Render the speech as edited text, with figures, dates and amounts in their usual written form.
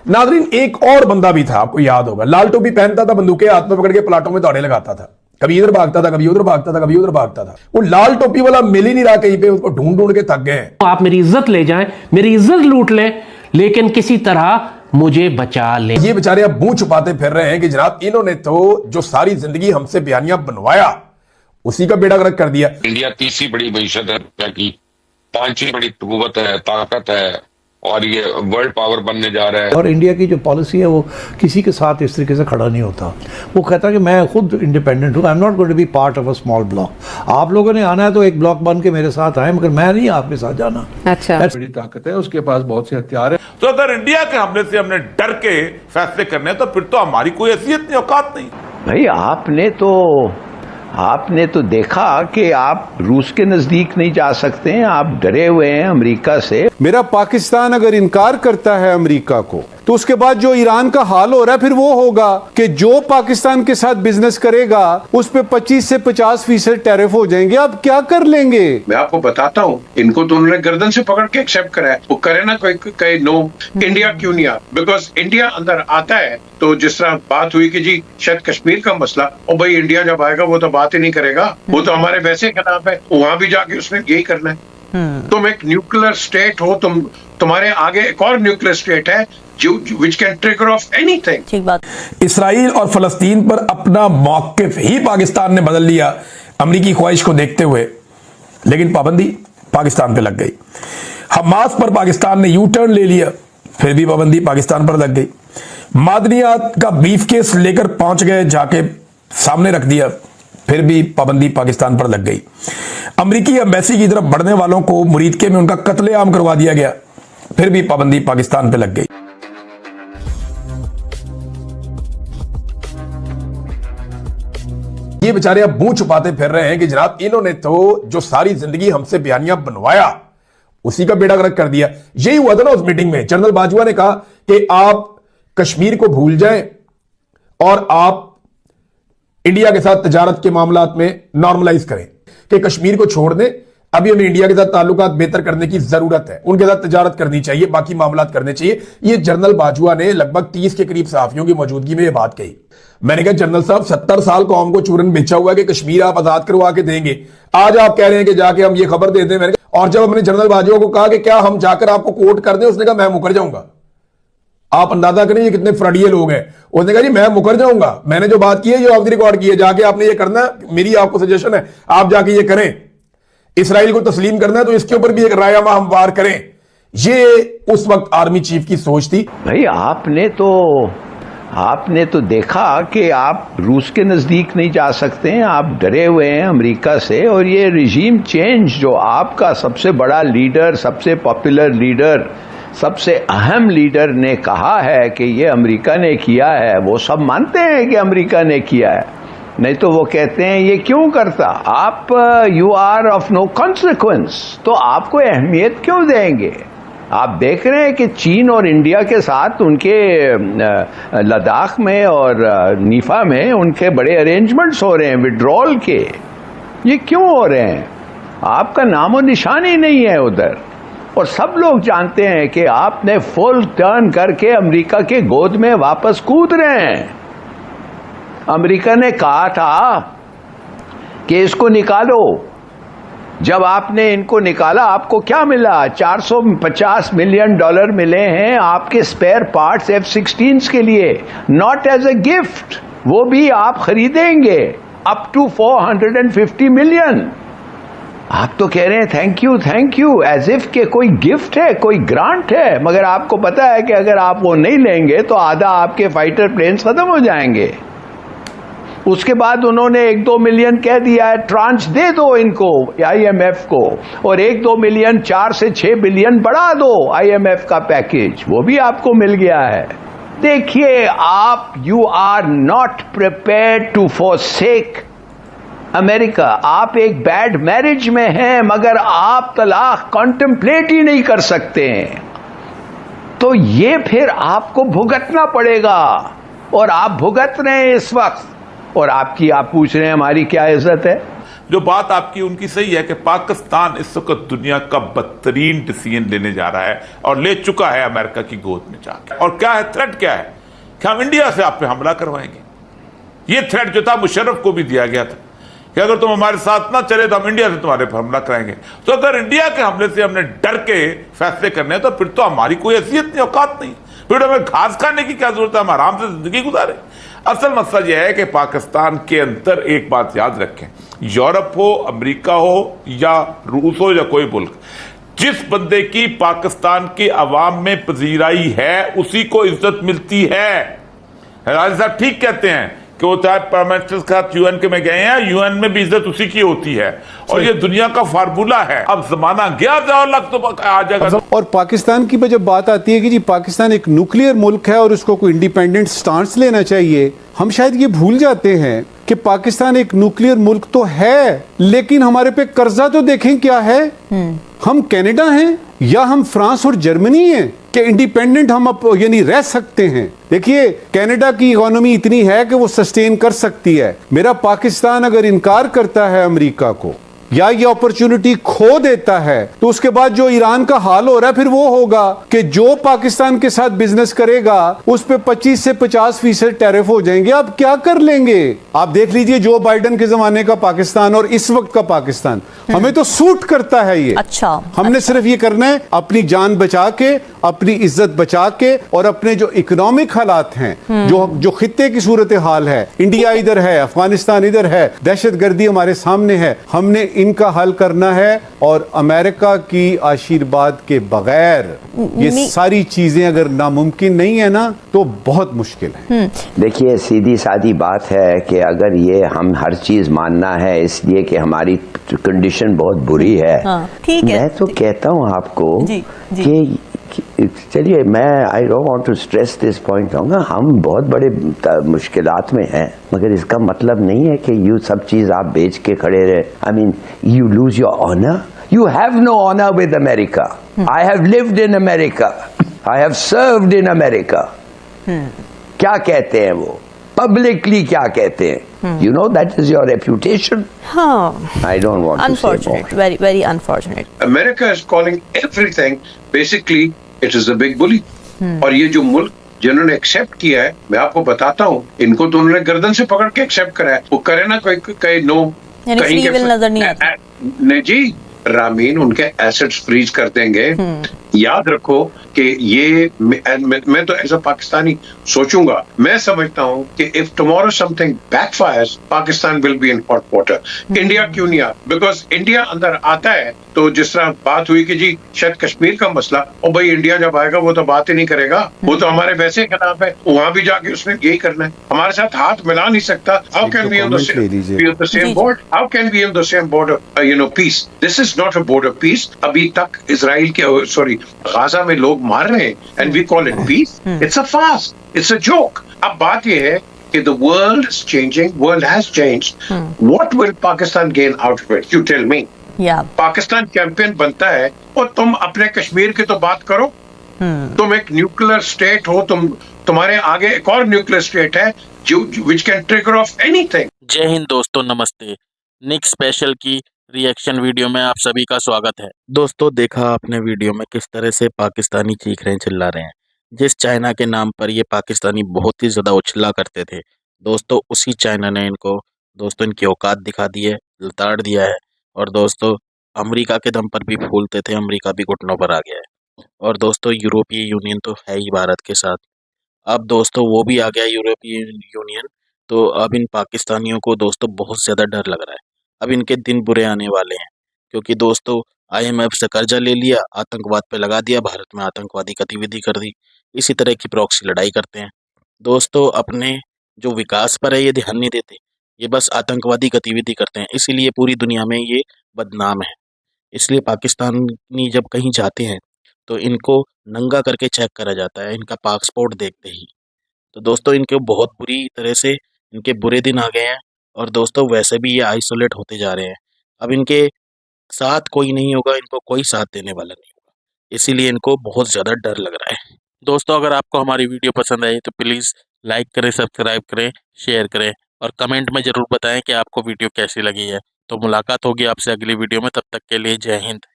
नाज़रीन, एक और बंदा भी था, आपको याद होगा, लाल टोपी पहनता था, बंदूकें हाथ में पकड़ के प्लाटों में दौड़े लगाता था, कभी इधर भागता था, कभी उधर भागता था, कभी उधर भागता था। वो लाल टोपी वाला मिल ही नहीं रहा कहीं पे, उसको ढूंढ ढूंढ के थक गए हैं। आप मेरी इज्जत ले जाएं, मेरी इज्जत लूट लें, लेकिन किसी तरह मुझे बचा ले। ये बेचारे अब मुंह छुपाते फिर रहे हैं कि जनाब इन्होंने तो जो सारी जिंदगी हमसे बयानियां बनवाया उसी का बेड़ा गर्क कर दिया। इंडिया तीसरी बड़ी मीशत है दुनिया की, पांचवी बड़ी कुव्वत है, ताकत है, और ये वर्ल्ड पावर बनने जा रहा है। और इंडिया की जो पॉलिसी है वो किसी के साथ इस तरीके से खड़ा नहीं होता। वो कहता है कि मैं खुद इंडिपेंडेंट हूँ, I am not going to be part of a small block. आप लोगों ने आना है तो एक ब्लॉक बन के मेरे साथ आए, मगर मैं नहीं आपके साथ जाना। अच्छा, बड़ी ताकत है, उसके पास बहुत से हथियार है। तो अगर इंडिया के हमले से हमने डर के फैसले करने तो फिर तो हमारी कोई हैसियत नहीं, औकात नहीं। भाई आपने तो देखा कि आप रूस के नजदीक नहीं जा सकते हैं, आप डरे हुए हैं अमेरिका से। मेरा पाकिस्तान अगर इनकार करता है अमेरिका को, तो उसके बाद जो ईरान का हाल हो रहा है फिर वो होगा कि जो पाकिस्तान के साथ बिजनेस करेगा उस पे 25 से 50% टैरिफ हो जाएंगे। आप क्या कर लेंगे? मैं आपको बताता हूँ, इनको तो उन्होंने गर्दन से पकड़ के एक्सेप्ट करा है। वो करे ना कोई कहे नो, इंडिया क्यों नहीं आ? बिकॉज इंडिया अंदर आता है तो जिस तरह बात हुई कि जी शायद कश्मीर का मसला, और भाई इंडिया जब आएगा वो तो बात ही नहीं करेगा, वो तो हमारे वैसे खिलाफ है, वहां भी जाके उसने यही करना है। तुम एक न्यूक्लियर स्टेट हो, तुम्हारे आगे एक और न्यूक्लियर स्टेट है which can trigger off anything। ठीक बात। इसराइल और फलस्तीन पर अपना मौकिफ ही पाकिस्तान ने बदल लिया अमरीकी ख्वाहिश को देखते हुए, लेकिन पाबंदी पाकिस्तान पे लग गई। हमास पर पाकिस्तान ने यू टर्न ले लिया, फिर भी पाबंदी पाकिस्तान पर लग गई। मादनियात का बीफ केस लेकर पहुंच गए, जाके सामने रख दिया, फिर भी पाबंदी पाकिस्तान पर लग गई। अमरीकी एम्बेसी की तरफ बढ़ने वालों को मुरीदके में उनका कत्लेआम करवा दिया गया, फिर भी पाबंदी पाकिस्तान पर लग गई। ये बेचारे अब मुंह छुपाते फिर रहे हैं कि जनाब इन्होंने तो जो सारी जिंदगी हमसे बयानियां बनवाया उसी का बेड़ा गर्क कर दिया। यही हुआ था ना उस मीटिंग में। जनरल बाजवा ने कहा कि आप कश्मीर को भूल जाएं और आप इंडिया के साथ तजारत के मामलात में नॉर्मलाइज करें, कि कश्मीर को छोड़ दें, अभी हमें इंडिया के साथ ताल्लुकात बेहतर करने की जरूरत है, उनके साथ तजारत करनी चाहिए, बाकी मामलात करने चाहिए। ये जनरल बाजवा ने लगभग 30 के करीब सहाफियों की मौजूदगी में यह बात कही। मैंने कहा जनरल साहब 70 साल कौम को चूरन बेचा हुआ है कि कश्मीर आप आजाद करवा के देंगे, आज आप कह रहे हैं कि जाके हम ये खबर दे दें। मैंने और जब हमने जनरल बाजवा को कहा कि क्या हम जाकर आपको कोर्ट कर दें, उसने कहा मैं मुकर जाऊंगा। आप अंदाजा करें ये कितने फ्रडिये लोग हैं। उसने कहा जी मैं मुकर जाऊंगा, मैंने जो बात की है जो ऑफ द रिकॉर्ड की है, जाके आपने ये करना है, मेरी आपको सजेशन है आप जाके ये करें, इसराइल को तस्लीम करना है तो इसके ऊपर भी एक रायनामा हम वार करें। ये उस वक्त आर्मी चीफ की सोच थी। भाई आपने तो देखा कि आप रूस के नजदीक नहीं जा सकते हैं, आप डरे हुए हैं अमेरिका से। और ये रिजीम चेंज जो आपका सबसे बड़ा लीडर, सबसे पॉपुलर लीडर, सबसे अहम लीडर ने कहा है कि ये अमेरिका ने किया है, वो सब मानते हैं कि अमेरिका ने किया है, नहीं तो वो कहते हैं ये क्यों करता। आप you are of no consequence, तो आपको अहमियत क्यों देंगे? आप देख रहे हैं कि चीन और इंडिया के साथ उनके लद्दाख में और नीफा में उनके बड़े अरेंजमेंट्स हो रहे हैं विड्रॉल के। ये क्यों हो रहे हैं? आपका नामो निशान ही नहीं है उधर। और सब लोग जानते हैं कि आपने फुल टर्न करके अमेरिका के गोद में वापस कूद रहे हैं। अमेरिका ने कहा था कि इसको निकालो, जब आपने इनको निकाला आपको क्या मिला? $450 मिलियन मिले हैं आपके स्पेयर पार्ट्स F-16 के लिए, नॉट एज ए गिफ्ट, वो भी आप खरीदेंगे अप टू 450 मिलियन। आप तो कह रहे हैं थैंक यू एज इफ के कोई गिफ्ट है, कोई ग्रांट है, मगर आपको पता है कि अगर आप वो नहीं लेंगे तो आधा आपके फाइटर प्लेन्स खत्म हो जाएंगे। उसके बाद उन्होंने 1-2 मिलियन कह दिया है ट्रांच दे दो इनको IMF को, और 1-2 मिलियन 4 से 6 बिलियन बढ़ा दो IMF का पैकेज, वो भी आपको मिल गया है। देखिए आप you are not prepared to forsake America. आप एक बैड मैरिज में हैं मगर आप तलाक कॉन्टेम्पलेट ही नहीं कर सकते हैं, तो ये फिर आपको भुगतना पड़ेगा और आप भुगत रहे हैं इस वक्त। और आप पूछ रहे हैं हमारी क्या इज्जत है? जो बात आपकी उनकी सही है कि पाकिस्तान इस वक्त दुनिया का बदतरीन डिसीजन लेने जा रहा है और ले चुका है अमेरिका की गोद में जाके। और क्या है थ्रेट, क्या है कि हम इंडिया से आप पे हमला करवाएंगे। ये थ्रेट जो था मुशर्रफ को भी दिया गया था कि अगर तुम हमारे साथ ना चले तो हम इंडिया से तुम्हारे पर हमला कराएंगे। तो अगर इंडिया के हमले से हमने डर के फैसले करने हैं तो फिर तो हमारी कोई हैसियत नहीं, औकात नहीं, फिर हमें घास खाने की क्या जरूरत है, हम आराम से जिंदगी गुजारे। असल मसला यह है कि पाकिस्तान के अंदर एक बात याद रखें, यूरोप हो, अमेरिका हो या रूस हो या कोई मुल्क, जिस बंदे की पाकिस्तान की आवाम में पजीराई है उसी को इज्जत मिलती है। राज साहब ठीक कहते हैं कि वो चाहे प्राइम मिनिस्टर के साथ यूएन के में गए हैं, यूएन में भी इज्जत उसी की होती है और ये दुनिया का फार्मूला है। अब जमाना गया, जाओ लग तो आ जाएगा। और पाकिस्तान की जब बात आती है कि जी पाकिस्तान एक न्यूक्लियर मुल्क है और उसको कोई इंडिपेंडेंट स्टांस लेना चाहिए, हम शायद ये भूल जाते हैं कि पाकिस्तान एक न्यूक्लियर मुल्क तो है, लेकिन हमारे पे कर्जा तो देखें क्या है। हम कनाडा हैं या हम फ्रांस और जर्मनी हैं कि इंडिपेंडेंट हम यानी रह सकते हैं। देखिए कनाडा की इकोनॉमी इतनी है कि वो सस्टेन कर सकती है। मेरा पाकिस्तान अगर इनकार करता है अमेरिका को या ये अपॉर्चुनिटी खो देता है तो उसके बाद जो ईरान का हाल हो रहा है फिर वो होगा कि जो पाकिस्तान के साथ बिजनेस करेगा उस पे 25 से 50% टैरिफ हो जाएंगे। आप क्या कर लेंगे? आप देख लीजिए जो बाइडेन के जमाने का पाकिस्तान और इस वक्त का पाकिस्तान, हमें तो सूट करता है ये। अच्छा, हमने सिर्फ ये करना है अपनी जान बचा के, अपनी इज्जत बचा के और अपने जो इकोनॉमिक हालात हैं, जो खित्ते की सूरत हाल है, इंडिया इधर है, अफगानिस्तान इधर है, दहशतगर्दी हमारे सामने है, हमने इनका हल करना है। और अमेरिका की आशीर्वाद के बगैर ये सारी चीजें अगर नामुमकिन नहीं है ना तो बहुत मुश्किल है। देखिए सीधी सादी बात है कि अगर ये हम हर चीज मानना है इसलिए कि हमारी कंडीशन बहुत बुरी है, हाँ, ठीक है। मैं तो कहता हूँ आपको जी, जी। कि चलिए मैं I don't want to stress this point, कहूँगा हम बहुत बड़े मुश्किलात में हैं, मगर इसका मतलब नहीं है कि यू सब चीज आप बेच के खड़े रहे। I mean you lose your honour, you have no honour with America. I have lived in America, I have served in America. क्या कहते हैं वो पब्लिकली, क्या कहते हैं? You know that is your reputation. हाँ, I don't want to say unfortunate, very very unfortunate. America is calling everything basically it is a big bully। और ये जो मुल्क जिन्होंने एक्सेप्ट किया है, मैं आपको बताता हूँ, इनको तो उन्होंने गर्दन से पकड़ के एक्सेप्ट करा है। वो करे ना कोई कहीं नो, यानी फ्री विल नजर नहीं आता। नहीं जी, रामीन उनके एसेट्स फ्रीज कर देंगे। याद रखो कि ये मैं तो एज अ पाकिस्तानी सोचूंगा, मैं समझता हूं कि if tomorrow something backfires Pakistan will be in hot water. India क्यों नहीं आता? बिकॉज इंडिया अंदर आता है तो जिस तरह बात हुई कि जी शायद कश्मीर का मसला, और भाई इंडिया जब आएगा वो तो बात ही नहीं करेगा, वो तो हमारे वैसे खिलाफ है, वहां भी जाके उसने यही करना है, हमारे साथ हाथ मिला नहीं सकता। How can we on the same board? How can we on the same board peace? This is not a board of peace. अभी तक इजराइल के सॉरी गाजा में लोग मार रहे हैं and we call it peace. It's a फास्ट, it's a joke. अब बात यह है कि the world is changing, world has changed. What will Pakistan gain out of it? You tell me. Pakistan champion बनता है और तुम अपने कश्मीर की तो बात करो। तुम एक न्यूक्लियर स्टेट हो, तुम्हारे आगे एक और न्यूक्लियर स्टेट है जो which can trigger of anything. जय हिंद दोस्तों, नमस्ते। निक स्पेशल की रिएक्शन वीडियो में आप सभी का स्वागत है। दोस्तों देखा आपने वीडियो में किस तरह से पाकिस्तानी चीख रहे हैं, चिल्ला रहे हैं। जिस चाइना के नाम पर ये पाकिस्तानी बहुत ही ज़्यादा उछला करते थे दोस्तों, उसी चाइना ने इनको दोस्तों इनकी औकात दिखा दी है, लताड़ दिया है। और दोस्तों अमेरिका के दम पर भी फूलते थे, अमेरिका भी घुटनों पर आ गया है। और दोस्तों यूरोपीय यूनियन तो है ही भारत के साथ, अब दोस्तों वो भी आ गया यूरोपीय यूनियन। तो अब इन पाकिस्तानियों को दोस्तों बहुत ज़्यादा डर लग रहा है। अब इनके दिन बुरे आने वाले हैं, क्योंकि दोस्तों IMF से कर्जा ले लिया, आतंकवाद पे लगा दिया, भारत में आतंकवादी गतिविधि कर दी। इसी तरह की प्रॉक्सी लड़ाई करते हैं दोस्तों, अपने जो विकास पर है ये ध्यान नहीं देते, ये बस आतंकवादी गतिविधि करते हैं। इसीलिए पूरी दुनिया में ये बदनाम है। इसलिए पाकिस्तानी जब कहीं जाते हैं तो इनको नंगा करके चेक करा जाता है, इनका पासपोर्ट देखते ही। तो दोस्तों इनके बहुत बुरी तरह से इनके बुरे दिन आ गए हैं। और दोस्तों वैसे भी ये आइसोलेट होते जा रहे हैं। अब इनके साथ कोई नहीं होगा, इनको कोई साथ देने वाला नहीं होगा, इसीलिए इनको बहुत ज़्यादा डर लग रहा है। दोस्तों अगर आपको हमारी वीडियो पसंद आई तो प्लीज़ लाइक करें, सब्सक्राइब करें, शेयर करें और कमेंट में ज़रूर बताएं कि आपको वीडियो कैसी लगी है। तो मुलाकात होगी आपसे अगली वीडियो में, तब तक के लिए जय हिंद।